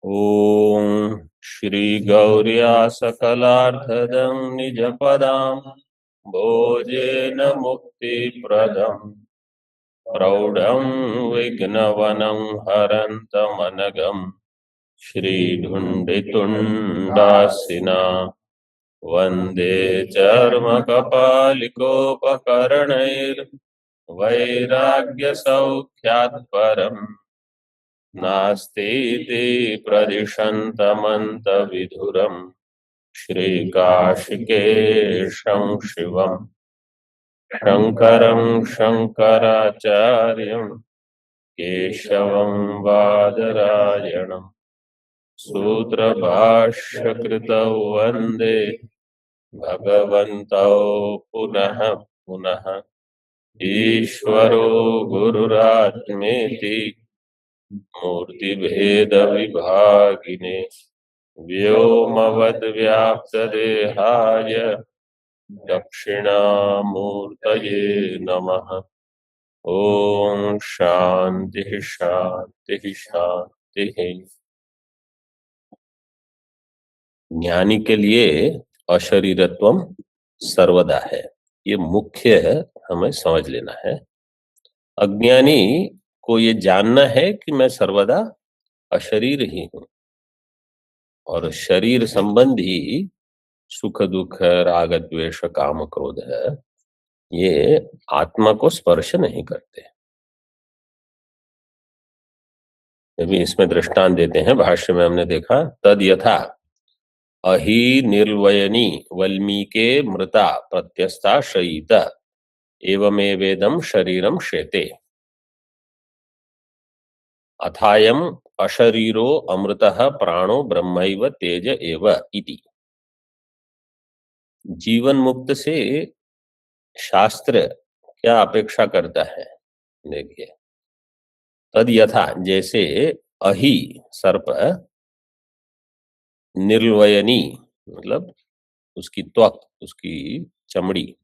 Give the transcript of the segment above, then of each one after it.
ॐ श्रीगौर्या सकलार्थदं निजपदां भोजेन मुक्तिप्रदम् प्रौढं विघ्नवनं हरन्तमनघं श्रीढुण्डितुण्डासिना वन्दे चर्मकपालिकोपकरणैर्वैराग्यसौख्यात् परम् नास्तीति प्रदिशन्तमन्तविधुरम् श्रीकाशिकेशं शिवम् शङ्करं शङ्कराचार्यं केशवं बादरायणं सूत्रभाष्यकृतौ वन्दे भगवन्तौ पुनः पुनः ईश्वरो गुरुरात्मेति मूर्तिभेदविभागिने व्योमवद्व्याप्तदेहाय दक्षिणामूर्तये नमः। ओम शांति शांति शांति। ज्ञानी के लिए अशरीरत्वम सर्वदा है, ये मुख्य है, हमें समझ लेना है। अज्ञानी को ये जानना है कि मैं सर्वदा अशरीर ही हूं और शरीर संबंधी सुख दुख राग द्वेष काम क्रोध है, ये आत्मा को स्पर्श नहीं करते। अभी इसमें दृष्टांत देते हैं, भाष्य में हमने देखा तद यथा अहि निर्वयनी वल्मीके मृता प्रत्यस्ता शयित एवमेवेदं शरीरम शेते अथायम अशरीरो अमृतः प्राणो ब्रह्मैव तेज एव इति। जीवन मुक्त से शास्त्र क्या अपेक्षा करता है? देखिए, तद यथा जैसे अहि सर्प निर्वयनी मतलब उसकी त्वक, उसकी चमड़ी,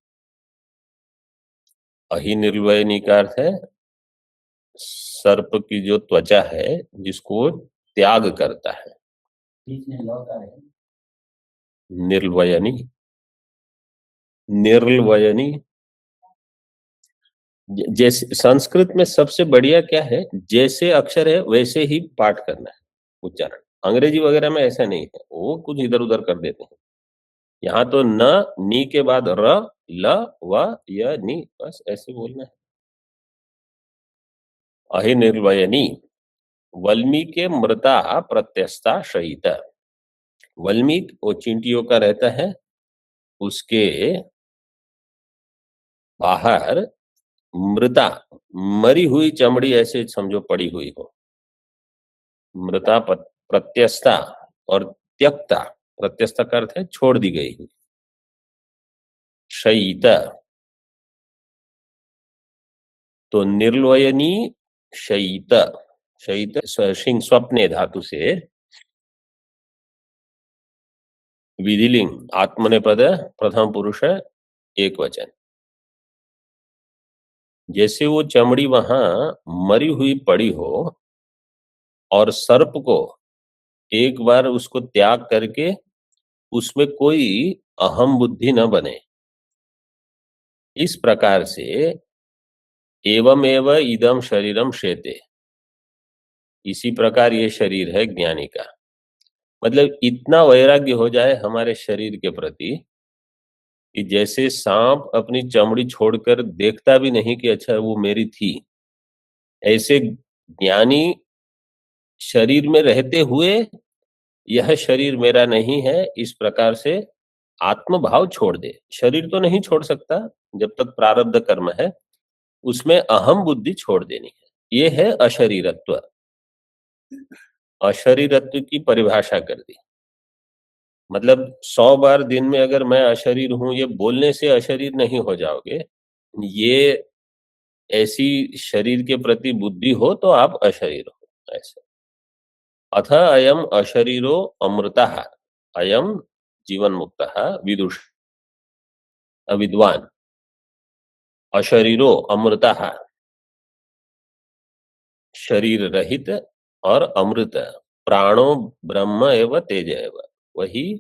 अहि निर्वयनी का अर्थ है सर्प की जो त्वचा है जिसको त्याग करता है, निर्वयनी। निर्वयनी जैसे संस्कृत में सबसे बढ़िया क्या है, जैसे अक्षर है वैसे ही पाठ करना है, उच्चारण। अंग्रेजी वगैरह में ऐसा नहीं है, वो कुछ इधर उधर कर देते हैं। यहाँ तो न नी के बाद र ल व य नी, बस ऐसे बोलना है। अहि निर्वयनी वल्मीके मृता प्रत्यस्ता शयित। वल्मीक वो चींटियों का रहता है, उसके बाहर मृता मरी हुई चमड़ी ऐसे समझो पड़ी हुई हो, मृता प्रत्यस्ता, और त्यक्ता, प्रत्यस्ता का अर्थ है छोड़ दी गई हुई। शयित तो निर्वयनी शयित, शयित सिंह स्वप्ने धातु से विधिलिंग आत्मनेपद प्रथम पुरुष एक वचन। जैसे वो चमड़ी वहां मरी हुई पड़ी हो और सर्प को एक बार उसको त्याग करके उसमें कोई अहम बुद्धि न बने, इस प्रकार से एवमेव इदम शरीरम शेते, इसी प्रकार ये शरीर है ज्ञानी का। मतलब इतना वैराग्य हो जाए हमारे शरीर के प्रति कि जैसे सांप अपनी चमड़ी छोड़कर देखता भी नहीं कि अच्छा वो मेरी थी, ऐसे ज्ञानी शरीर में रहते हुए यह शरीर मेरा नहीं है, इस प्रकार से आत्म भाव छोड़ दे। शरीर तो नहीं छोड़ सकता जब तक प्रारब्ध कर्म है, उसमें अहम बुद्धि छोड़ देनी है। ये है अशरीरत्व। अशरीरत्व की परिभाषा कर दी, मतलब 100 बार दिन में अगर मैं अशरीर हूं ये बोलने से अशरीर नहीं हो जाओगे। ये ऐसी शरीर के प्रति बुद्धि हो तो आप अशरीर हो, ऐसे। अथ अयम अशरीरो अमृतः, अयम जीवन मुक्तः विदुष विद्वान, अशरीरो अमृतः शरीर रहित और अमृत, प्राणो ब्रह्म एव तेज एव, वही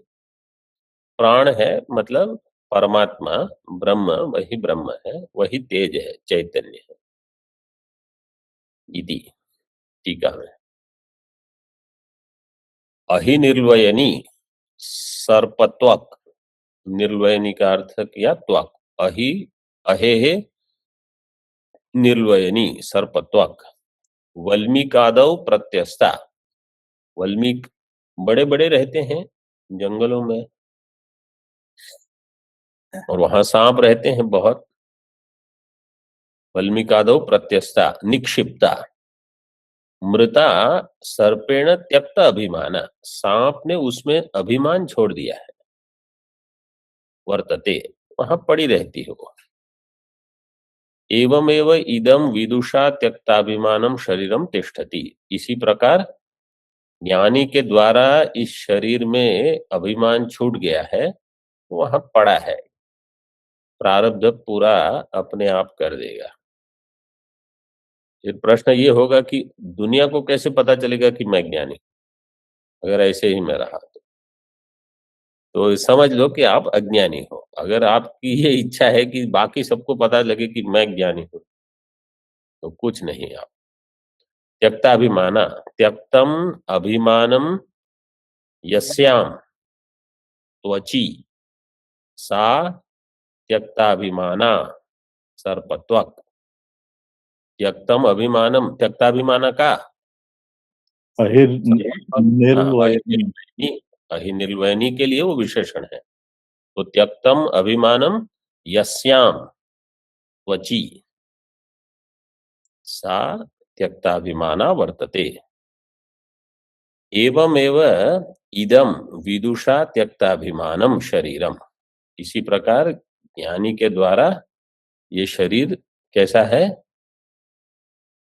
प्राण है, मतलब परमात्मा, ब्रह्म वही ब्रह्म है, वही तेज है, चैतन्य है। इति टीका में, अहिर्निर्वयनी सर्पत्वक, निर्वयनी का अर्थ किया त्वक, अहि अहेहे निर्वयनी सर्पत्वक, वल्मीकादौ प्रत्यस्ता, वल्मीक बड़े बड़े रहते हैं जंगलों में, और वहां सांप रहते हैं बहुत। वल्मीकादौ प्रत्यस्ता निक्षिप्ता, मृता सर्पेण त्यक्त अभिमान, सांप ने उसमें अभिमान छोड़ दिया है। वर्तते, वहां पड़ी रहती है वो। एवमेव इदम विदुषा त्यक्ताभिमानम शरीरम तिष्ठति, इसी प्रकार ज्ञानी के द्वारा इस शरीर में अभिमान छूट गया है, वहां पड़ा है, प्रारब्ध पूरा अपने आप कर देगा। फिर प्रश्न ये होगा कि दुनिया को कैसे पता चलेगा कि मैं ज्ञानी, अगर ऐसे ही मैं रहा तो समझ लो कि आप अज्ञानी हो। अगर आपकी ये इच्छा है कि बाकी सबको पता लगे कि मैं ज्ञानी हूं, तो कुछ नहीं आप। त्यक्ताभिमाना, त्यक्तम अभिमानम यस्याम त्वचि सा त्यक्ताभिमाना सर्पत्वक, त्यक्तम अभिमानम, त्यक्ताभिमाना का अहिर्निर्वयनी, अहिर्निर्वयनी के लिए वो विशेषण है। तो त्यक्तम अभिमानम यस्याम त्वचि सा त्यक्ताभिमाना वर्तते, एवमेव इदम विदुषा त्यक्ताभिमानम शरीरम, इसी प्रकार ज्ञानी के द्वारा ये शरीर कैसा है,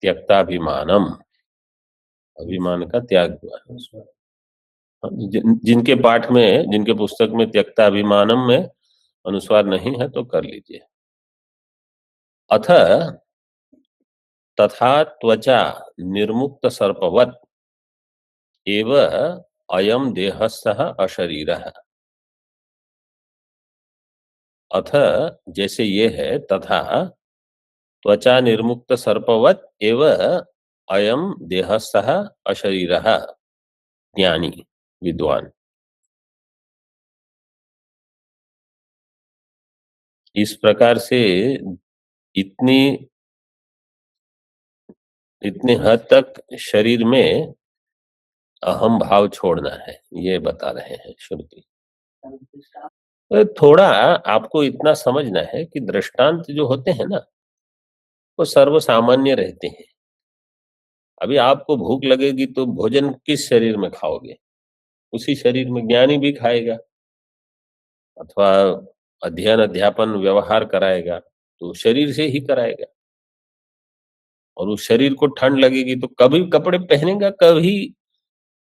त्यक्ताभिमानम, अभिमान का त्याग हुआ है। जिनके पाठ में, जिनके पुस्तक में त्यक्ताभिमानम में अनुस्वार नहीं है तो कर लीजिए। अथ तथा त्वचा निर्मुक्त सर्पवत एव अयम देहस्थः अशरीरः, अथ जैसे ये है, तथा त्वचा निर्मुक्त सर्पवत एव अयम देहस्थः अशरीरः, ज्ञानी विद्वान, इस प्रकार से इतनी इतने हद तक शरीर में अहम भाव छोड़ना है, ये बता रहे हैं श्रुति। तो थोड़ा आपको इतना समझना है कि दृष्टांत जो होते हैं ना, वो सर्वसामान्य रहते हैं। अभी आपको भूख लगेगी तो भोजन किस शरीर में खाओगे, उसी शरीर में ज्ञानी भी खाएगा, अथवा अध्ययन अध्यापन व्यवहार कराएगा तो शरीर से ही कराएगा। और उस शरीर को ठंड लगेगी तो कभी कपड़े पहनेगा, कभी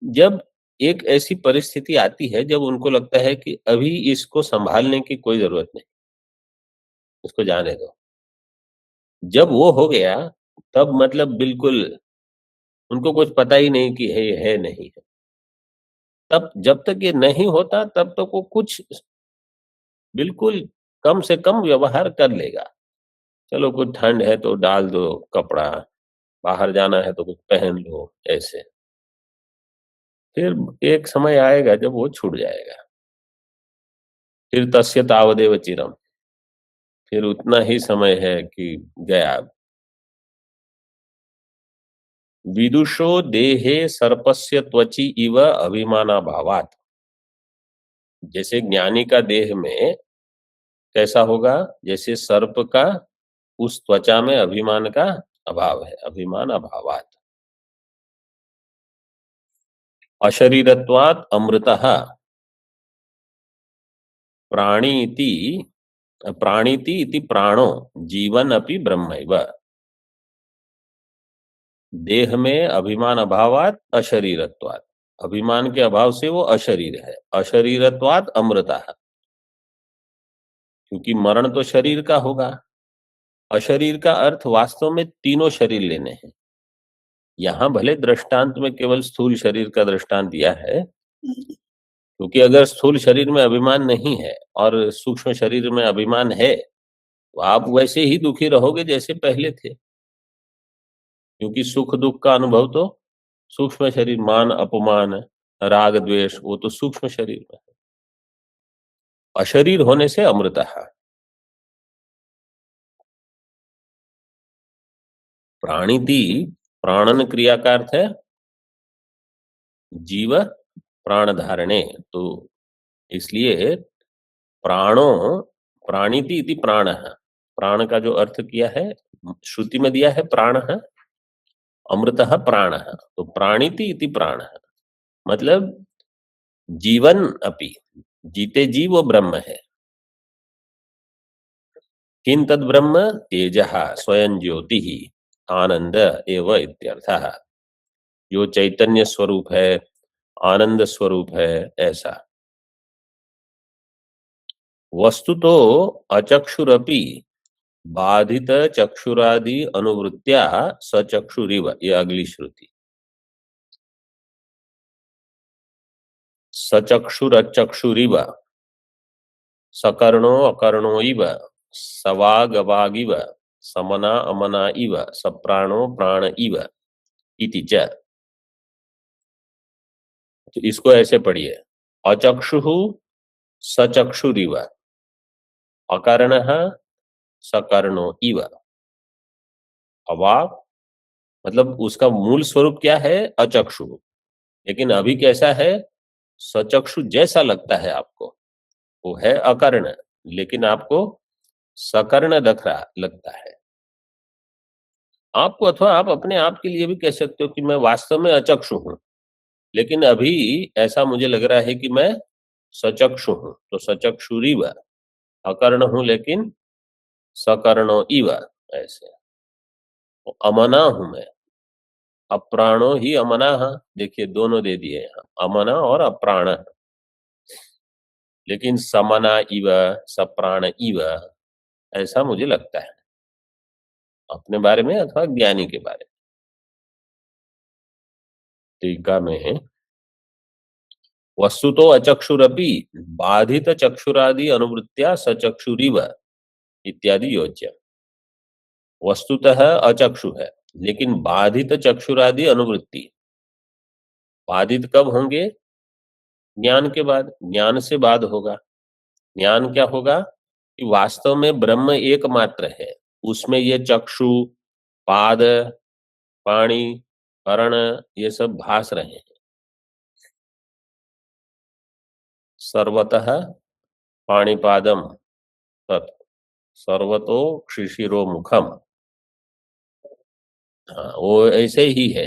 जब एक ऐसी परिस्थिति आती है जब उनको लगता है कि अभी इसको संभालने की कोई जरूरत नहीं, इसको जाने दो, जब वो हो गया तब मतलब बिल्कुल उनको कुछ पता ही नहीं कि है नहीं है। तब जब तक ये नहीं होता तब तक वो कुछ बिल्कुल कम से कम व्यवहार कर लेगा। चलो कुछ ठंड है तो डाल दो कपड़ा, बाहर जाना है तो कुछ पहन लो, ऐसे। फिर एक समय आएगा जब वो छूट जाएगा। फिर तस्य तावदेव चिरम, फिर उतना ही समय है कि गया। विदुषो देहे सर्पस्य त्वचि इव अभिमानाभावात, जैसे ज्ञानी का देह में कैसा होगा, जैसे सर्प का उस त्वचा में अभिमान का अभाव है, अभिमान अभावात। अशरीरत्वात् अमृतः प्राणीति, प्राणीति इति प्राणो जीवन अपि ब्रह्मैव, देह में अभिमान अभावात अशरीरत्वात्, अभिमान के अभाव से वो अशरीर है। अशरीरत्वात् अमृतः, क्योंकि मरण तो शरीर का होगा। अशरीर का अर्थ वास्तव में तीनों शरीर लेने हैं, यहाँ भले दृष्टांत में केवल स्थूल शरीर का दृष्टांत दिया है, क्योंकि अगर स्थूल शरीर में अभिमान नहीं है और सूक्ष्म शरीर में अभिमान है, तो आप वैसे ही दुखी रहोगे जैसे पहले थे, क्योंकि सुख दुख का अनुभव तो सूक्ष्म शरीर, मान अपमान, राग द्वेष, वो तो सूक्ष्म शरीर में है। अशरीर होने से अमृतः। प्राणिति, प्राणन क्रिया का अर्थ है जीव प्राण धारणे, तो इसलिए प्राणो, प्राणिति इति प्राण, प्राण का जो अर्थ किया है श्रुति में दिया है प्राण, अमृतः प्राण, तो प्राणिति इति प्राण मतलब जीवन अपि, जीते जीव वो ब्रह्म है। किं तद ब्रह्म तेजः स्वयं ज्योति ही आनंद एव इत्यर्थः, जो चैतन्य स्वरूप है, आनंद स्वरूप है, ऐसा। वस्तु तो अचक्षुरपि बाधित चक्षुरादि अनुवृत्त्या सचक्षुरिव, ये अगली श्रुति। सचक्षुरचक्षुरिव सकर्णो अकर्णो इव सवागवागिव समना अमना इव सप्राणो प्राण इव इति च। तो इसको ऐसे पढ़िए, अचक्षु सचक्षुरिव, अकर्णः सकर्णो इव। अवाग मतलब उसका मूल स्वरूप क्या है, अचक्षु, लेकिन अभी कैसा है, सचक्षु जैसा लगता है आपको, वो है अकर्ण, लेकिन आपको सकर्ण दिख रहा लगता है आपको, अथवा आप अपने आप के लिए भी कह सकते हो कि मैं वास्तव में अचक्षु हूं, लेकिन अभी ऐसा मुझे लग रहा है कि मैं सचक्षु हूं, तो सचक्षुरिव, अकर्ण हूं लेकिन सकर्णो इव, ऐसे। तो अमना हूं मैं, अप्राणो ही अमना, देखिए दोनों दे दिए यहाँ, अमना और अप्राण, लेकिन समना इव सप्राण इव, ऐसा मुझे लगता है अपने बारे में अथवा ज्ञानी के बारे में। टीका में वस्तु तो अचक्षुरपि बाधित चक्षुरादि अनुवृत्त्या सचक्षुरिव इत्यादि योज्य। वस्तुतः अचक्षु है, लेकिन बाधित चक्षुरादि अनुवृत्ति, बाधित कब होंगे, ज्ञान के बाद, ज्ञान से बाद होगा। ज्ञान क्या होगा कि वास्तव में ब्रह्म एकमात्र है, उसमें ये चक्षु, पाद, पाणी, कर्ण, ये सब भास रहे हैं। सर्वतः पाणिपादम तत् सर्वतो शिशिरो मुखम, हाँ वो ऐसे ही है,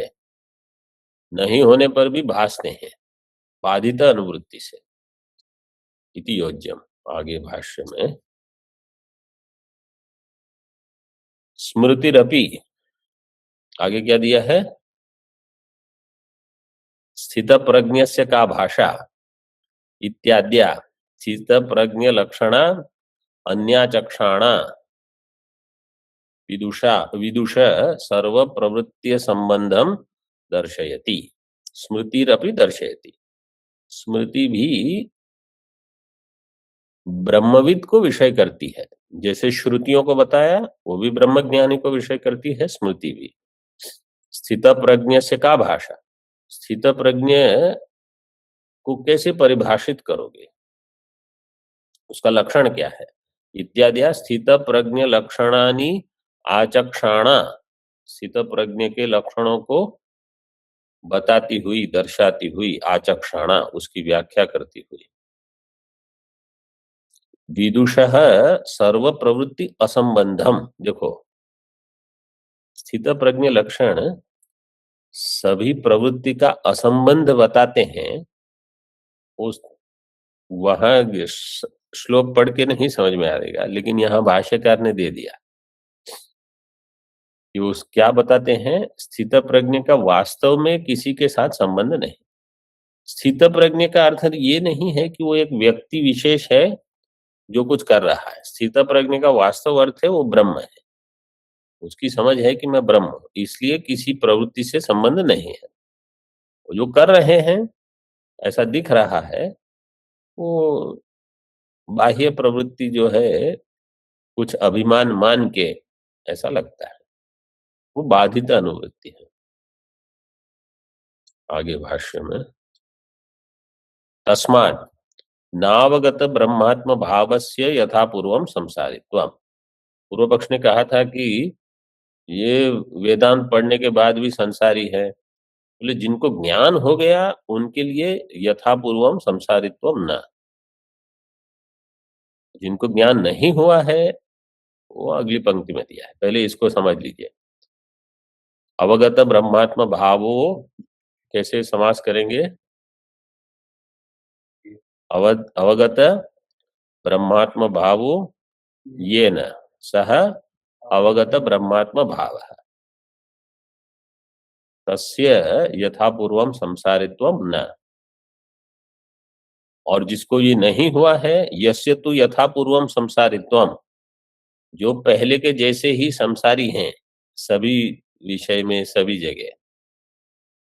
नहीं होने पर भी भासते हैं बाधित अनुवृत्ति से, इति योज्यम। आगे भाष्य में स्मृतिरपि, आगे क्या दिया है, स्थित प्रज्ञस्य का भाषा इत्याद्या स्थित प्रज्ञ लक्षणा अन्याचक्षाणा विदुषा विदुष सर्व प्रवृत्ति संबंधम दर्शयति, स्मृतिरपि दर्शयति। स्मृति भी ब्रह्मविद को विषय करती है, जैसे श्रुतियों को बताया वो भी ब्रह्मज्ञानी को विषय करती है, स्मृति भी। स्थित प्रज्ञ से का भाषा, स्थित प्रज्ञ को कैसे परिभाषित करोगे, उसका लक्षण क्या है, इत्यादि स्थित प्रज्ञ लक्षणानि आचक्षाणा, स्थित प्रज्ञ के लक्षणों को बताती हुई, दर्शाती हुई, आचक्षाणा उसकी व्याख्या करती हुई। विदुषः सर्व प्रवृत्ति असंबंधम, देखो स्थित प्रज्ञ लक्षण सभी प्रवृत्ति का असंबंध बताते हैं। उस वहां श्लोक पढ़ के नहीं समझ में आएगा, लेकिन यहाँ भाष्यकार ने दे दिया कि उस क्या बताते हैं, स्थित प्रज्ञ का वास्तव में किसी के साथ संबंध नहीं। स्थित प्रज्ञ का अर्थ ये नहीं है कि वो एक व्यक्ति विशेष है जो कुछ कर रहा है, स्थित प्रज्ञ का वास्तव अर्थ है वो ब्रह्म है, उसकी समझ है कि मैं ब्रह्म हूं, इसलिए किसी प्रवृत्ति से संबंध नहीं है। वो जो कर रहे हैं ऐसा दिख रहा है, वो बाह्य प्रवृत्ति जो है कुछ अभिमान मान के ऐसा लगता है, वो बाधित अनुवृत्ति है। आगे भाष्य में तस्मात् नावगत ब्रह्मात्म भावस्य यथा पूर्वम संसारित्वम। पूर्व पक्ष ने कहा था कि ये वेदांत पढ़ने के बाद भी संसारी है। बोले जिनको ज्ञान हो गया उनके लिए यथा पूर्वम संसारित्वम न, जिनको ज्ञान नहीं हुआ है वो अगली पंक्ति में दिया है, पहले इसको समझ लीजिए। अवगत ब्रह्मात्म भावो कैसे समास करेंगे? अवगत ब्रह्मात्म भावो ये न सह अवगत ब्रह्मात्म भाव तस्य यथा पूर्वम संसारित्वम न। और जिसको ये नहीं हुआ है, यस्य तु यथा पूर्वम संसारित्वम, जो पहले के जैसे ही संसारी हैं सभी विषय में सभी जगह,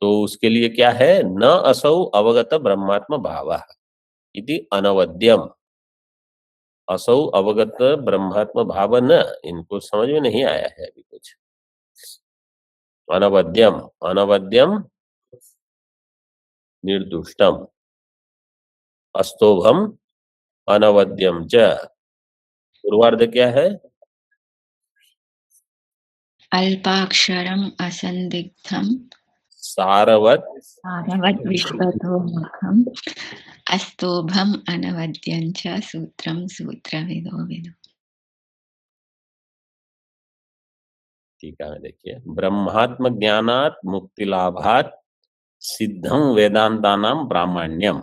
तो उसके लिए क्या है? न असौ अवगत ब्रह्मात्म भावः इति अनवद्यम। असौ अवगत ब्रह्मात्म भाव न, इनको समझ में नहीं आया है अभी कुछ। अनवद्यम, अनवद्यम निर्दुष्टम, अस्तोभम अनवद्यम च। पूर्वार्ध क्या है? अल्पाक्षरम असंदिग्धम सारवत सारवत् विश्वतोमुखम अस्तोभम अनवद्यं च सूत्रम सूत्रविदो विदु। ठीक है, देखिए ब्रह्मात्म ज्ञानात मुक्ति लाभात सिद्धम वेदांतानाम प्रामाण्यम।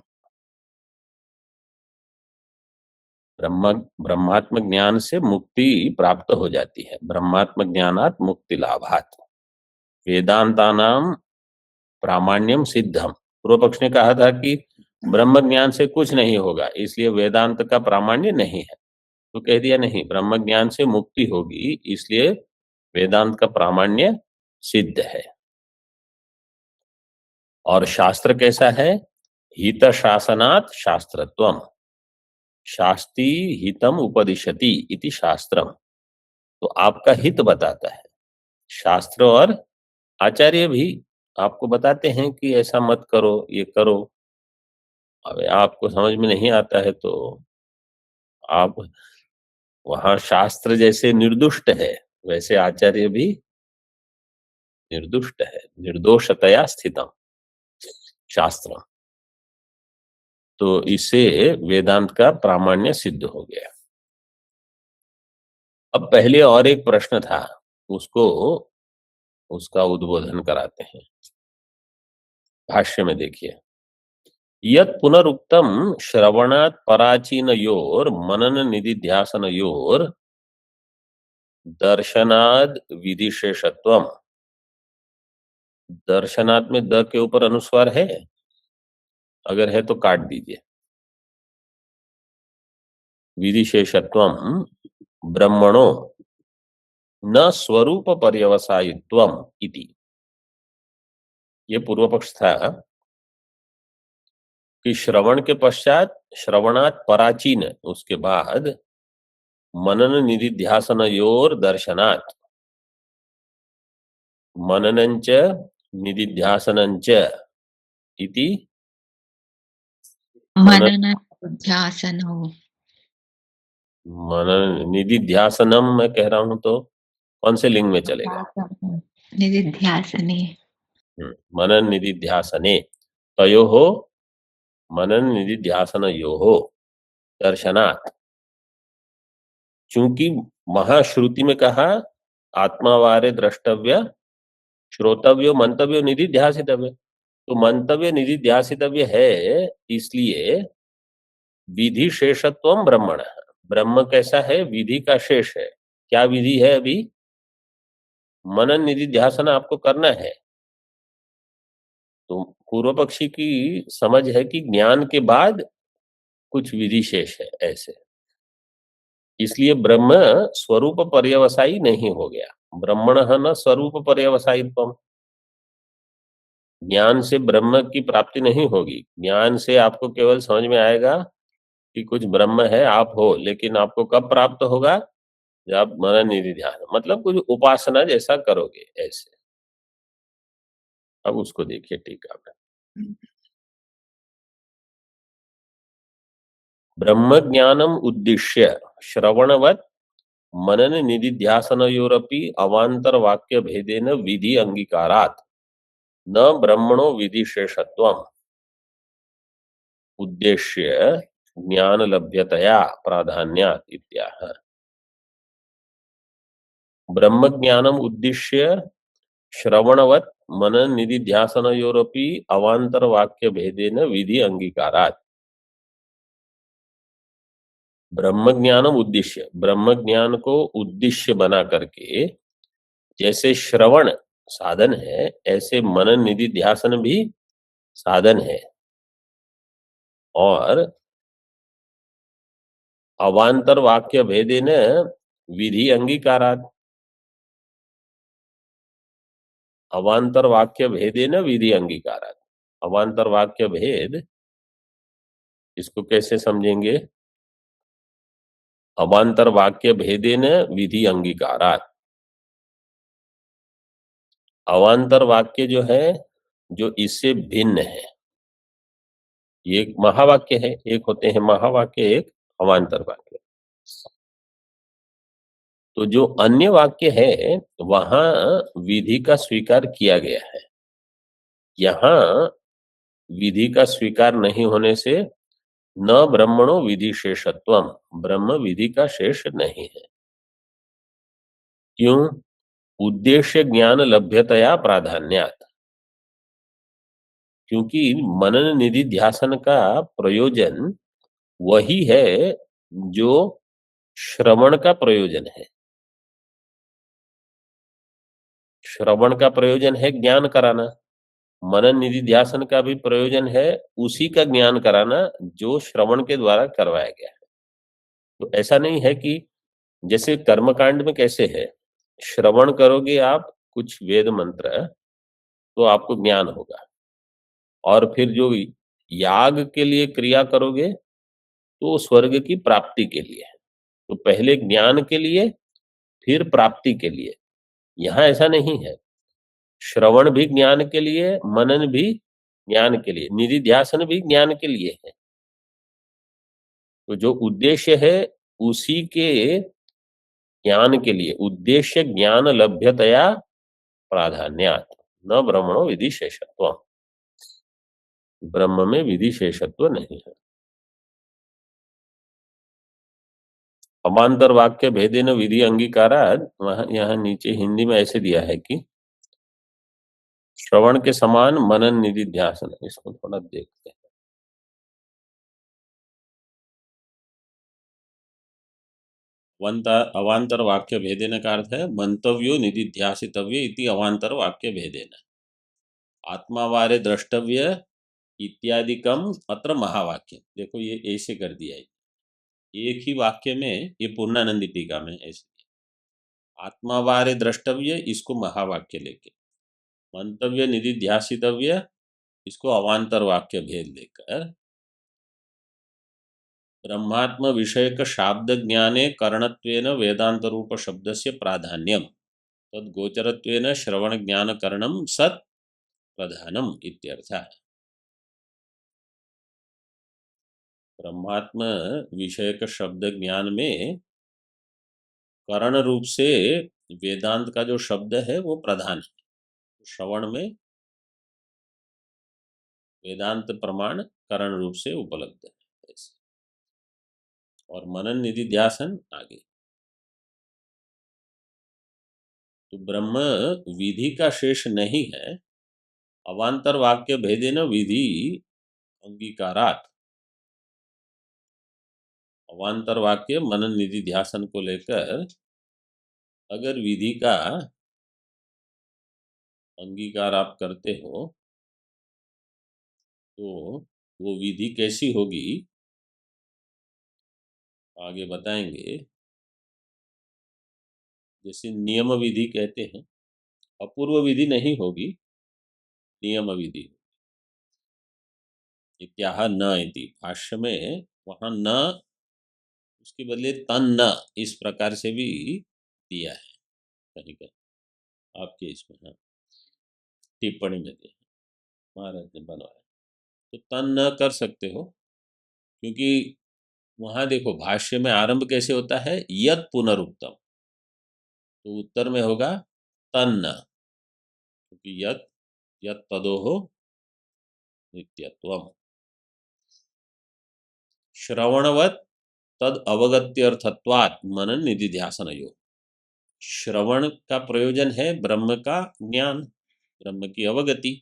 ब्रह्मात्म ज्ञान से मुक्ति प्राप्त हो जाती है। ब्रह्मात्म ज्ञानात मुक्ति लाभात वेदांतानाम प्रामाण्यम सिद्धम। पूर्व पक्ष ने कहा था कि ब्रह्म ज्ञान से कुछ नहीं होगा, इसलिए वेदांत का प्रामाण्य नहीं है। तो कह दिया नहीं, ब्रह्म ज्ञान से मुक्ति होगी, इसलिए वेदांत का प्रामाण्य सिद्ध है। और शास्त्र कैसा है? हित शासनात् शास्त्रत्वम, शास्ति हितम उपदिशति इति शास्त्रम। तो आपका हित बताता है शास्त्र, और आचार्य भी आपको बताते हैं कि ऐसा मत करो, ये करो। अब आपको समझ में नहीं आता है तो आप वहां शास्त्र जैसे निर्दुष्ट है, वैसे आचार्य भी निर्दुष्ट है, निर्दोषतया स्थितम शास्त्र। तो इससे वेदांत का प्रामाण्य सिद्ध हो गया। अब पहले और एक प्रश्न था, उसको उसका उद्बोधन कराते हैं। भाष्य में देखिए, यत् पुनरुक्तम श्रवणात् पराचीनयोर मनन निधिध्यासनयोर दर्शनाद विधिशेषत्वम। दर्शनात् में द के ऊपर अनुस्वार है, अगर है तो काट दीजिए। विधिशेषत्वम ब्रह्मणो न स्वरूप पर्यवसायित्वम इति। ये पूर्व पक्ष था कि श्रवण के पश्चात श्रवणात् पराचीन, उसके बाद मनन निधिध्यासनयोर दर्शनात्, मननंच निधिध्यासनंच इति मननध्यासनो, मनन निधिध्यासनम मैं कह रहा हूं तो कौन से लिंग में चलेगा? निधिध्यासने, मनन निधिध्यासने तयोः मनन निधिध्यासनयोः दर्शनात्। चूंकि महाश्रुति में कहा आत्मावारे द्रष्टव्य श्रोतव्य मंतव्य निधिध्यासितव्य, तो मंतव्य निधिध्यासितव्य है, इसलिए विधि शेषत्वम ब्रह्मण। ब्रह्म कैसा है? विधि का शेष है। क्या विधि है? अभी मनन निधिध्यासन आपको करना है। तो पूर्व पक्षी की समझ है कि ज्ञान के बाद कुछ विधि शेष है ऐसे, इसलिए ब्रह्म स्वरूप पर्यवसायी नहीं हो गया। ब्रह्मणः न स्वरूप पर्यवसायित्वम्। ज्ञान से ब्रह्म की प्राप्ति नहीं होगी। ज्ञान से आपको केवल समझ में आएगा कि कुछ ब्रह्म है, आप हो, लेकिन आपको कब प्राप्त होगा? जब आप मनन निधि ध्यान, मतलब कुछ उपासना जैसा करोगे ऐसे। अब उसको देखिए टीका में। ब्रह्म ज्ञानम उद्दिश्य श्रवणवत मनन निधिध्यासनयोरपि अवांतर वाक्य भेदेन विधि अंगीकारात् न ब्रह्मणो विधिशेषत्वम् उद्देश्य ज्ञान लभ्यतया प्राधान्यात् इत्याह। ब्रह्म ज्ञानम उद्दिश्य श्रवणवत मनन निधिध्यासनयोरपि अवांतर वाक्य भेदेन विधि अंगीकारात्। ब्रह्म ज्ञानम उद्देश्य, ब्रह्म ज्ञान को उद्देश्य बना करके जैसे श्रवण साधन है, ऐसे मनन निधि ध्यासन भी साधन है। और अवांतर वाक्य भेदेन विधि अंगीकारात्, अवांतर वाक्य भेदेन विधि अंगीकारात्। अवांतर वाक्य भेद, इसको कैसे समझेंगे? अवांतर वाक्य भेदेन विधि अंगीकारात्। अवांतर वाक्य जो है, जो इससे भिन्न है, ये एक महावाक्य है, एक होते हैं महावाक्य, एक अवांतर वाक्य। तो जो अन्य वाक्य है वहां विधि का स्वीकार किया गया है, यहाँ विधि का स्वीकार नहीं होने से न ब्रह्मणो विधि शेषत्वम, ब्रह्म विधि का शेष नहीं है। क्यों? उद्देश्य ज्ञान लभ्यतया प्राधान्यात, क्योंकि मनन निधि ध्यासन का प्रयोजन वही है जो श्रवण का प्रयोजन है। श्रवण का प्रयोजन है ज्ञान कराना, मनन निधि ध्यासन का भी प्रयोजन है उसी का ज्ञान कराना जो श्रवण के द्वारा करवाया गया है। तो ऐसा नहीं है कि जैसे कर्मकांड में कैसे है, श्रवण करोगे आप कुछ वेद मंत्र तो आपको ज्ञान होगा, और फिर जो याग के लिए क्रिया करोगे तो स्वर्ग की प्राप्ति के लिए है। तो पहले ज्ञान के लिए फिर प्राप्ति के लिए। यहाँ ऐसा नहीं है, श्रवण भी ज्ञान के लिए, मनन भी ज्ञान के लिए, निधि ध्यासन भी ज्ञान के लिए है। तो जो उद्देश्य है उसी के ज्ञान के लिए, उद्देश्य ज्ञान लभ्यतया प्राधान्यात न ब्रह्मणो विधि शेषत्व, ब्रह्म में विधि शेषत्व नहीं है। अमांतर वाक्य भेदेन विधि अंगीकारात, वहां यहाँ नीचे हिंदी में ऐसे दिया है कि श्रवण के समान मनन निधि ध्यासन, इसको थोड़ा देखते हैं। अवांतर वाक्य भेदेन का अर्थ है मंतव्यो निधिध्यासितव्य इति अवांतर वाक्य भेदेन, आत्मावारे द्रष्टव्य इत्यादिकम अत्र महावाक्य। देखो ये ऐसे कर दिया है, एक ही वाक्य में, ये पूर्णानंदी टीका में ऐसे, आत्मावारे द्रष्टव्य इसको महावाक्य लेके, मंतव्य निधिध्यासितव्य इसको अवांतर वाक्य भेद लेकर, ब्रह्मात्म विषयक शाब्द ज्ञाने करणत्वेन वेदांत रूप शब्दस्य प्राधान्यम तद गोचरत्वेन श्रवण ज्ञान करणम सत प्रधानम इत्यर्थः। ब्रह्मात्म विषयक शब्द ज्ञान में करण रूप से वेदांत का जो शब्द है वो प्रधान है। श्रवण में वेदांत प्रमाण करण रूप से उपलब्ध है ऐसे। और मनन निधि ध्यासन आगे। तो ब्रह्म विधि का शेष नहीं है, अवांतर वाक्य भेदेन विधि अंगीकारात, अवांतर वाक्य मनन निधि ध्यासन को लेकर अगर विधि का अंगीकार आप करते हो तो वो विधि कैसी होगी आगे बताएंगे। जैसे नियम विधि कहते हैं, अपूर्व विधि नहीं होगी, नियम विधि। इत्याह न इति भाष्य में वहां न, उसके बदले तन न, इस प्रकार से भी दिया है कहीं कहीं आपके इसमें। हाँ, टिप्पणी में दिया महाराज ने बनवाया, तो तन न कर सकते हो, क्योंकि वहां देखो भाष्य में आरंभ कैसे होता है, यत पुनरुक्तम, तो उत्तर में होगा तन्न, क्योंकि यत यत तदोह नित्यत्वम। श्रवणवत तद अवगत्यर्थत्वात् मनन निधिध्यासनयो। श्रवण का प्रयोजन है ब्रह्म का ज्ञान, ब्रह्म की अवगति,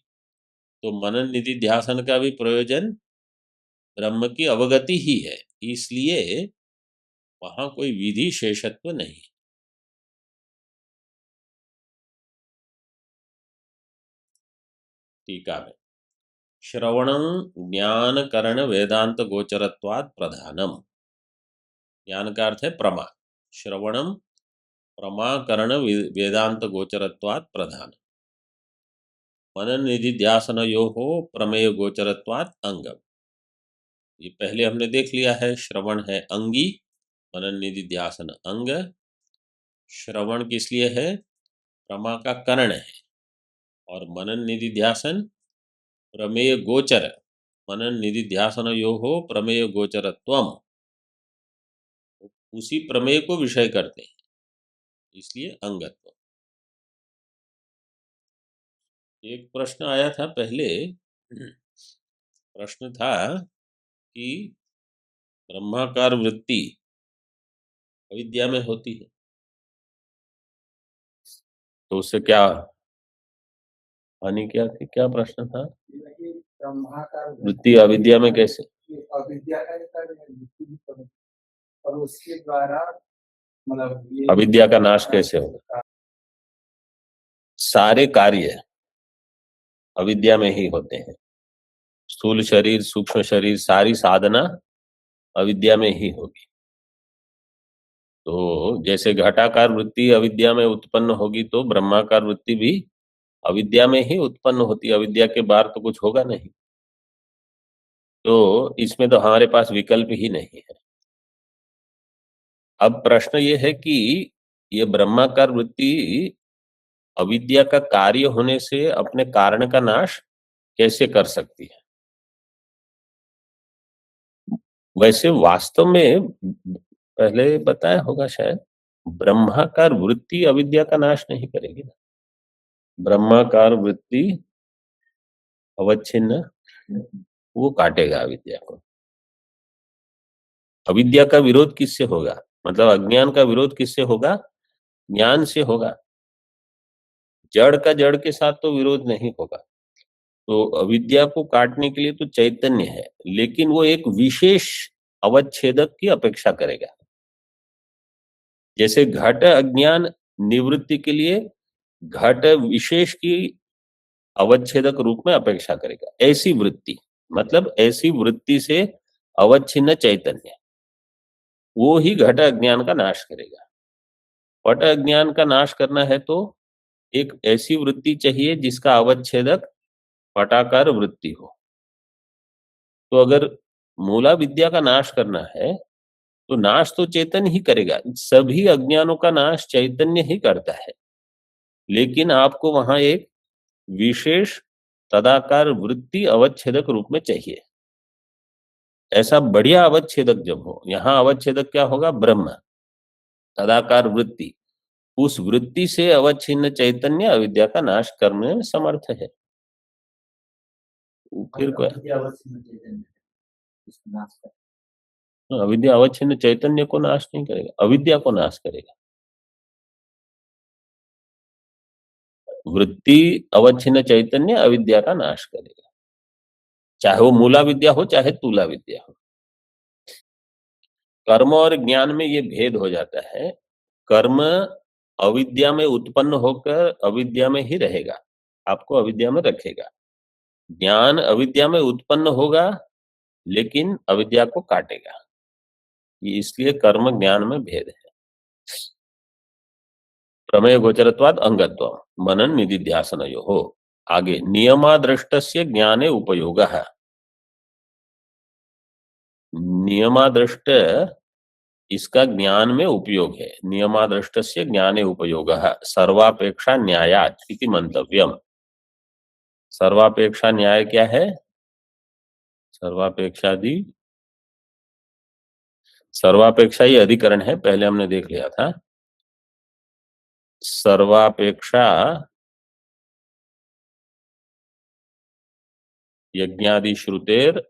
तो मनन निधिध्यासन का भी प्रयोजन ब्रह्म की अवगति ही है, इसलिए वहां कोई विधि शेषत्व नहीं। टीका में श्रवणं ज्ञानकरण वेदांत गोचरत्वात् प्रधानम, ज्ञान का अर्थ है प्रमा, श्रवणम प्रमाकरण वेदांत गोचरत्वात् प्रधान, मनन निधिध्यासनयोः प्रमेय गोचरत्वात् अंगम। ये पहले हमने देख लिया है, श्रवण है अंगी, मनन निधिध्यासन अंग। श्रवण किस लिए है, प्रमा का करण है, और मनन निधिध्यासन प्रमेय गोचर, मनन निधिध्यासनयोः प्रमेय गोचरत्वम, उसी प्रमेय को विषय करते हैं, इसलिए अंगत्व। एक प्रश्न आया था पहले, प्रश्न था कि ब्रह्माकार वृत्ति अविद्या में होती है, तो उससे क्या हानि, क्या थी, क्या प्रश्न था, वृत्ति अविद्या में कैसे, अविद्या का कार्य है, वृत्ति भी करो, और उसके द्वारा मतलब अविद्या का नाश कैसे होगा। सारे कार्य अविद्या में ही होते हैं, स्थूल शरीर सूक्ष्म शरीर सारी साधना अविद्या में ही होगी। तो जैसे घटाकार वृत्ति अविद्या में उत्पन्न होगी, तो ब्रह्माकार वृत्ति भी अविद्या में ही उत्पन्न होती है, अविद्या के बाहर तो कुछ होगा नहीं। तो इसमें तो हमारे पास विकल्प ही नहीं है। अब प्रश्न ये है कि ये ब्रह्माकार वृत्ति अविद्या का कार्य होने से अपने कारण का नाश कैसे कर सकती है। वैसे वास्तव में पहले बताया होगा शायद, ब्रह्माकार वृत्ति अविद्या का नाश नहीं करेगी ना, ब्रह्माकार वृत्ति अवच्छिन्न वो काटेगा अविद्या को। अविद्या का विरोध किससे होगा, मतलब अज्ञान का विरोध किससे होगा, ज्ञान से होगा। जड़ का जड़ के साथ तो विरोध नहीं होगा। तो अविद्या को काटने के लिए तो चैतन्य है, लेकिन वो एक विशेष अवच्छेदक की अपेक्षा करेगा। जैसे घट अज्ञान निवृत्ति के लिए घट विशेष की अवच्छेदक रूप में अपेक्षा करेगा, ऐसी वृत्ति, मतलब ऐसी वृत्ति से अवच्छिन्न चैतन्य, वो ही घट अज्ञान का नाश करेगा। पट अज्ञान का नाश करना है तो एक ऐसी वृत्ति चाहिए जिसका अवच्छेदक पटाकार वृत्ति हो। तो अगर मूला विद्या का नाश करना है तो नाश तो चैतन्य ही करेगा, सभी अज्ञानों का नाश चैतन्य ही करता है, लेकिन आपको वहां एक विशेष तदाकार वृत्ति अवच्छेदक रूप में चाहिए। ऐसा बढ़िया अवच्छेदक जब हो, यहाँ अवच्छेदक क्या होगा, ब्रह्म तदाकार वृत्ति, उस वृत्ति से अवच्छिन्न चैतन्य अविद्या का नाश करने में समर्थ है। फिर अविद्या अवच्छिन्न चैतन्य को नाश नहीं करेगा, अविद्या को नाश करेगा। वृत्ति अवच्छिन्न चैतन्य अविद्या का नाश करेगा, चाहे वो मूला विद्या हो चाहे तूला विद्या हो। कर्म और ज्ञान में ये भेद हो जाता है। कर्म अविद्या में उत्पन्न होकर अविद्या में ही रहेगा, आपको अविद्या में रखेगा। ज्ञान अविद्या में उत्पन्न होगा लेकिन अविद्या को काटेगा। इसलिए कर्म ज्ञान में भेद है। प्रमेय गोचरत्वाद अंगत्व मनन निधिध्यासनयोः। आगे नियमादृष्टस्य ज्ञाने उपयोगः। नियमादृष्ट इसका ज्ञान में उपयोग है। नियमादृष्टस्य ज्ञाने उपयोगः सर्वापेक्षा न्यायात् इति मंतव्यम। सर्वापेक्षा न्याय क्या है? सर्वापेक्षादि सर्वापेक्षा ये अधिकरण है, पहले हमने देख लिया था। सर्वापेक्षा यज्ञादि श्रुतेर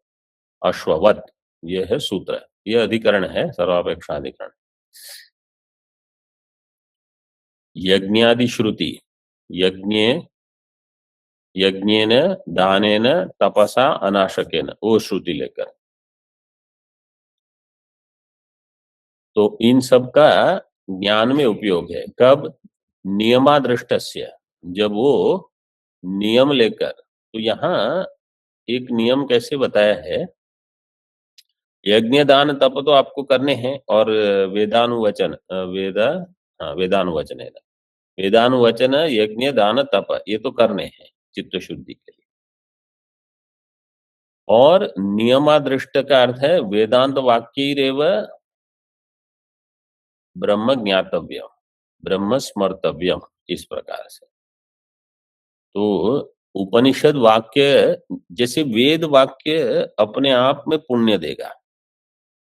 अश्ववत, यह है सूत्र, यह अधिकरण है सर्वापेक्षा अधिकरण। यज्ञादि श्रुति, यज्ञेन दानेन तपसा अनाशकेन, वो श्रुति लेकर, तो इन सब का ज्ञान में उपयोग है। कब? नियमादृष्टस्य, जब वो नियम लेकर, तो यहाँ एक नियम कैसे बताया है, यज्ञ दान तप तो आपको करने हैं, और वेदानुवचन वेदानुवचन है, वेदानुवचन यज्ञ दान तप ये तो करने हैं चित्त शुद्धि के लिए। और नियमादृष्ट का अर्थ है वेदांत वाक्यैरेव ब्रह्म ज्ञातव्यम ब्रह्म स्मर्तव्यम, इस प्रकार से। तो उपनिषद वाक्य, जैसे वेद वाक्य अपने आप में पुण्य देगा,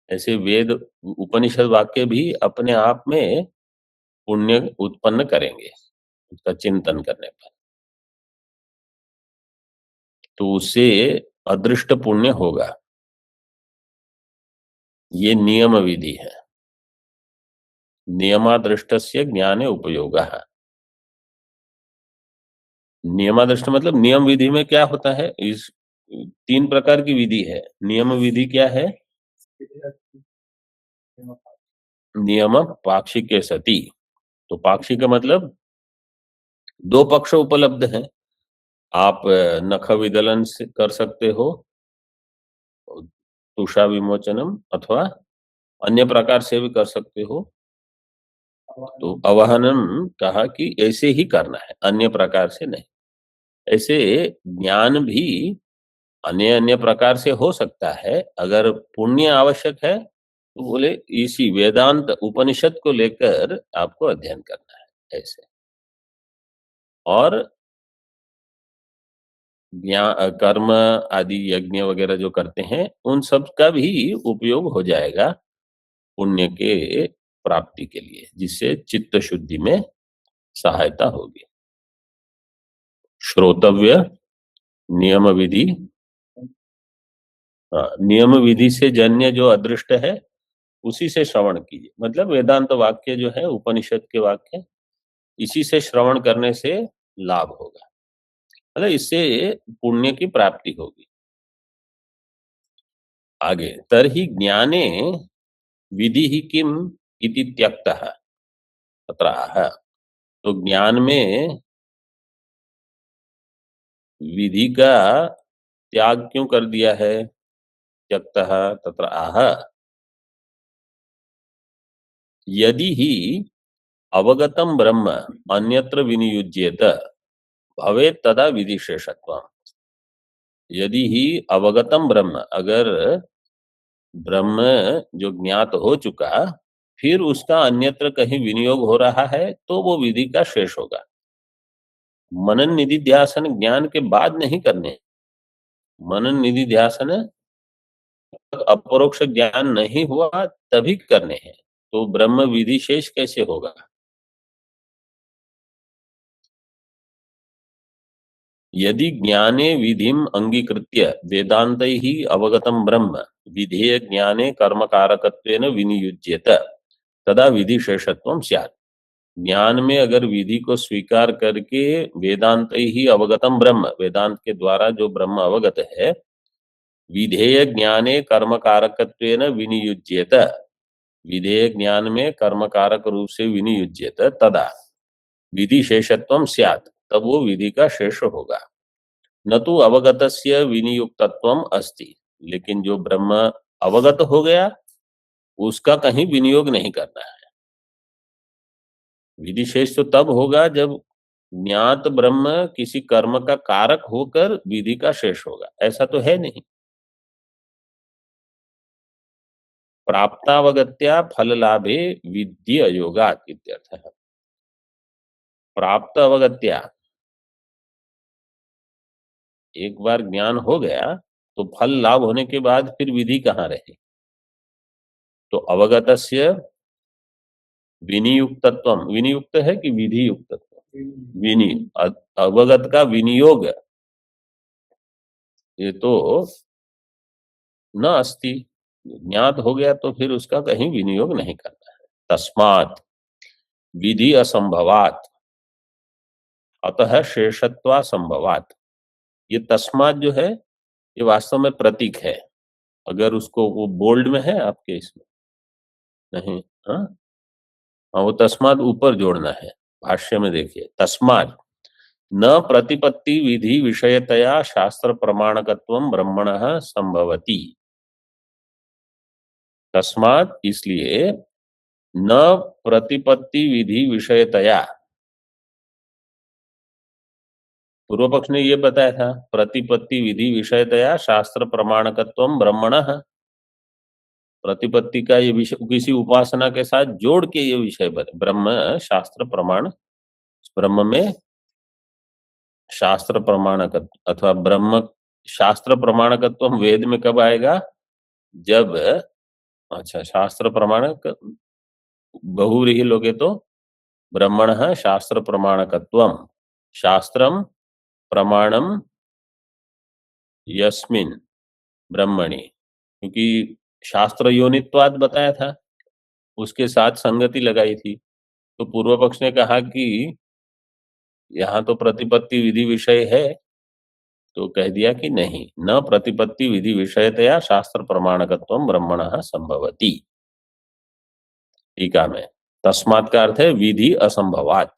ऐसे वेद उपनिषद वाक्य भी अपने आप में पुण्य उत्पन्न करेंगे उसका चिंतन करने पर, तो उससे अदृष्ट पुण्य होगा। ये नियम विधि है। नियमादृष्टस्य ज्ञाने उपयोगः। नियमादृष्ट मतलब नियम विधि में क्या होता है, इस 3 प्रकार की विधि है। नियम विधि क्या है? नियम पाक्षिक सती, तो पाक्षिक मतलब 2 पक्ष उपलब्ध हैं। आप नख विदलन से कर सकते हो, तुषा विमोचनम, अथवा अन्य प्रकार से भी कर सकते हो। तो अवहनम कहा कि ऐसे ही करना है, अन्य प्रकार से नहीं। ऐसे ज्ञान भी अन्य अन्य प्रकार से हो सकता है। अगर पुण्य आवश्यक है तो बोले इसी वेदांत उपनिषद को लेकर आपको अध्ययन करना है ऐसे। और कर्म आदि यज्ञ वगैरह जो करते हैं उन सब का भी उपयोग हो जाएगा पुण्य के प्राप्ति के लिए, जिससे चित्त शुद्धि में सहायता होगी। श्रोतव्य नियम विधि, नियम विधि से जन्य जो अदृष्ट है उसी से श्रवण कीजिए। मतलब वेदांत वाक्य जो है, उपनिषद के वाक्य, इसी से श्रवण करने से लाभ होगा, मतलब इससे पुण्य की प्राप्ति होगी। आगे तर्हि ज्ञाने विधि ही किम इति त्यक्तः तत्र आह। तो ज्ञान में विधि का त्याग क्यों कर दिया है? त्यक्तः तत्र आह। यदि ही अवगतम ब्रह्म अन्यत्र विनियुज्येत भवेत् तदा विधिशेषत्वम्। यदि ही अवगतम ब्रह्म, अगर ब्रह्म जो ज्ञात हो चुका फिर उसका अन्यत्र कहीं विनियोग हो रहा है तो वो विधि का शेष होगा। मनन निधि ध्यासन ज्ञान के बाद नहीं करने। मनन निधि ध्यासन अपरोक्ष ज्ञान नहीं हुआ तभी करने हैं, तो ब्रह्म विधि शेष कैसे होगा? यदि ज्ञाने विधिम अंगीकृत्य वेदांतैः अवगतम ब्रह्म विधेय ज्ञाने कर्मकारकत्वेन विनियुज्येत तदा विधिशेषत्वं स्यात्। ज्ञान में अगर विधि को स्वीकार करके वेदांतैः अवगतम ब्रह्म, वेदांत के द्वारा जो ब्रह्म अवगत है, विधेय ज्ञाने कर्मकारकत्वेन विनियुज्येत, विधेय ज्ञान में कर्मकारक रूप से विनियुज्येत तदा विधि शेषत्वं स्यात्, तब वो विधि का शेष होगा। न तो अवगतस्य विनियुक्तत्वम अस्ति, लेकिन जो ब्रह्म अवगत हो गया उसका कहीं विनियोग नहीं करना है। विधि शेष तो तब होगा जब ज्ञात ब्रह्म किसी कर्म का कारक होकर विधि का शेष होगा, ऐसा तो है नहीं। प्राप्तावगत्या फल लाभे विधि अयोगात इत्यर्थ है। प्राप्त अवगत्या, एक बार ज्ञान हो गया तो फल लाभ होने के बाद फिर विधि कहाँ रहे। तो अवगतस्य विनियुक्तत्व, विनियुक्त है कि विधि युक्तत्व, विनि, अवगत का विनियोग ये तो न अस्ति, ज्ञात हो गया तो फिर उसका कहीं विनियोग नहीं करना है। तस्मात् विधि असंभवात अतः शेषत्वा संभवात, ये तस्मात् जो है ये वास्तव में प्रतीक है। अगर उसको वो बोल्ड में है आपके इसमें नहीं, हाँ हाँ, वो तस्मात् ऊपर जोड़ना है। भाष्य में देखिए, तस्मात् न प्रतिपत्ति विधि विषयतया शास्त्र प्रमाणकत्वं ब्रह्मणः संभवति। तस्मात् इसलिए न प्रतिपत्ति विधि विषयतया, पूर्व पक्ष ने ये बताया था प्रतिपत्ति विधि विषयतया शास्त्र प्रमाणकत्वं ब्रह्मणः, प्रतिपत्ति का ये विषय किसी उपासना के साथ जोड़ के ये विषय ब्रह्म शास्त्र प्रमाण, ब्रह्म में शास्त्र प्रमाणकत्व अथवा ब्रह्म शास्त्र प्रमाणकत्व वेद में कब आएगा, जब अच्छा शास्त्र प्रमाणक बहुव्रीहि लोगे तो ब्रह्मणः शास्त्र प्रमाणकत्वम, शास्त्रम प्रमाणम यस्मिन ब्रह्मणि, क्योंकि शास्त्र योनित्वाद बताया था, उसके साथ संगति लगाई थी। तो पूर्व पक्ष ने कहा कि यहाँ तो प्रतिपत्ति विधि विषय है, तो कह दिया कि नहीं, न प्रतिपत्ति विधि विषयतया शास्त्र प्रमाणकत्वम ब्रह्मणः संभवति। टीका में तस्मात् का अर्थ है विधि असंभवात,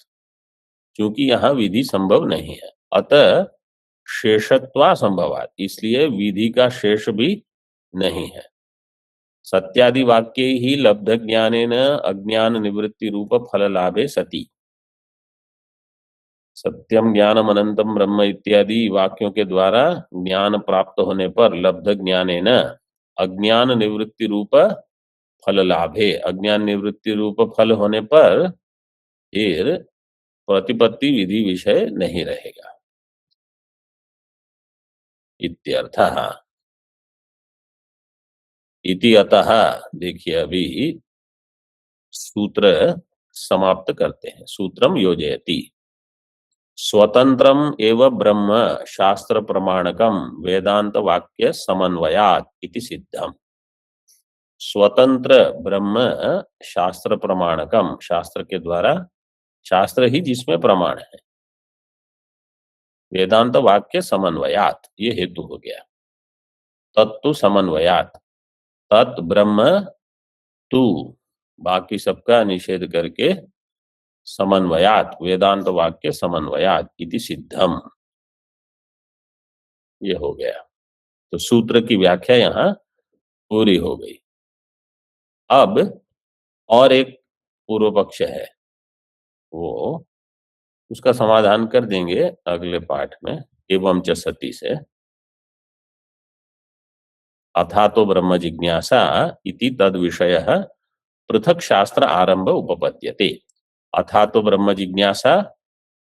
क्योंकि यहाँ विधि संभव नहीं है। अतः शेषत्वा संभवात, इसलिए विधि का शेष भी नहीं है। सत्यादि वाक्य ही लब्ध ज्ञानेन अज्ञान निवृत्ति रूप फल लाभे सति, सत्यम ज्ञानम अनंतम ब्रह्म इत्यादि वाक्यों के द्वारा ज्ञान प्राप्त होने पर लब्ध ज्ञानेन अज्ञान निवृत्ति रूप फल लाभे, अज्ञान निवृत्ति रूप फल होने पर फिर प्रतिपत्ति विधि विषय नहीं रहेगा इत्यर्थः। इति अतः, देखिए अभी सूत्र समाप्त करते हैं। सूत्रम योजयति, स्वतंत्रम एव ब्रह्म शास्त्र प्रमाणकम वेदांत वाक्य समन्वयात इति सिद्धम। स्वतंत्र ब्रह्म शास्त्र प्रमाणकम, शास्त्र के द्वारा, शास्त्र ही जिसमें प्रमाण है, वेदांत वाक्य समन्वयात ये हेतु हो गया। तत्तु समन्वयात, तत् ब्रह्म तू, बाकी सबका निषेध करके समन्वयात, वेदांत वाक्य समन्वयात इति सिद्धम, ये हो गया। तो सूत्र की व्याख्या यहां पूरी हो गई। अब और एक पूर्व पक्ष है, वो उसका समाधान कर देंगे अगले पाठ में। एवं च सती से अथा तो ब्रह्म जिज्ञासा इति तद विषय पृथक शास्त्र आरंभ उपपद्यते। अथा तो ब्रह्म जिज्ञासा,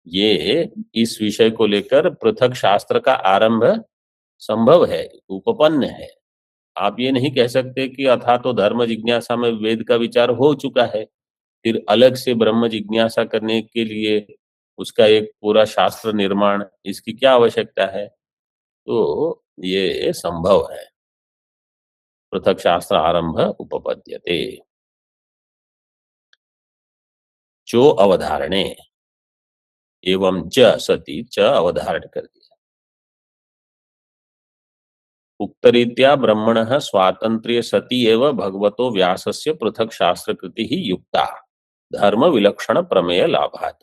ये इस विषय को लेकर पृथक शास्त्र का आरंभ संभव है, उपपन्न है। आप ये नहीं कह सकते कि अथा तो धर्म जिज्ञासा में वेद का विचार हो चुका है, फिर अलग से ब्रह्म जिज्ञासा करने के लिए उसका एक पूरा शास्त्र निर्माण, इसकी क्या आवश्यकता है। तो ये संभव है, पृथक शास्त्र आरंभ उपपद्यते। चो अवधारणे, एवं च सती, च अवधारण कर दिया। उक्तरीत्या ब्रह्मणः स्वातंत्र्य सती एव भगवतो व्यासस्य पृथक शास्त्र कृति ही युक्ता धर्म विलक्षण प्रमेय लाभात।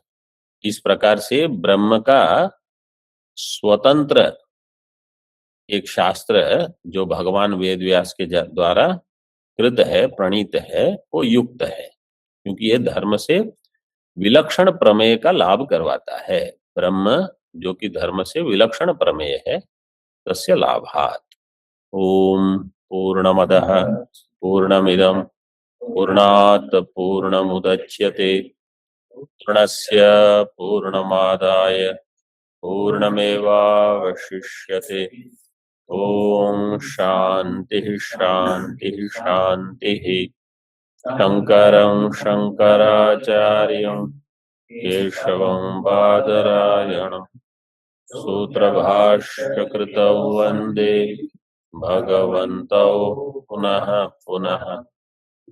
इस प्रकार से ब्रह्म का स्वतंत्र एक शास्त्र जो भगवान वेद व्यास के द्वारा कृत है, प्रणीत है, वो युक्त है, क्योंकि ये धर्म से विलक्षण प्रमेय का लाभ करवाता है। ब्रह्म जो कि धर्म से विलक्षण प्रमेय है, तस्य लाभात्। ओम पूर्णमदः पूर्णमिदं पूर्णात् पूर्णमुदच्यते पूर्णस्य पूर्णमादाय पूर्णमेवावशिष्यते। ओम शांतिः शांतिः शांतिः। शंकरं शंकराचार्यं केशवं बादरायणं सूत्रभाष्यकृतौ वन्दे भगवन्तौ पुनः पुनः।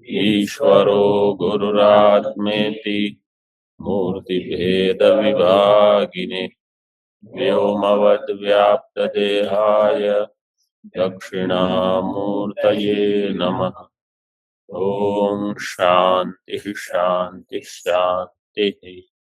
ईश्वरो गुरुरात्मेति मूर्तिभेदविभागिने व्योमवद्व्याप्तदेहाय दक्षिणामूर्तये नमः। ओम शांति शांति शांति।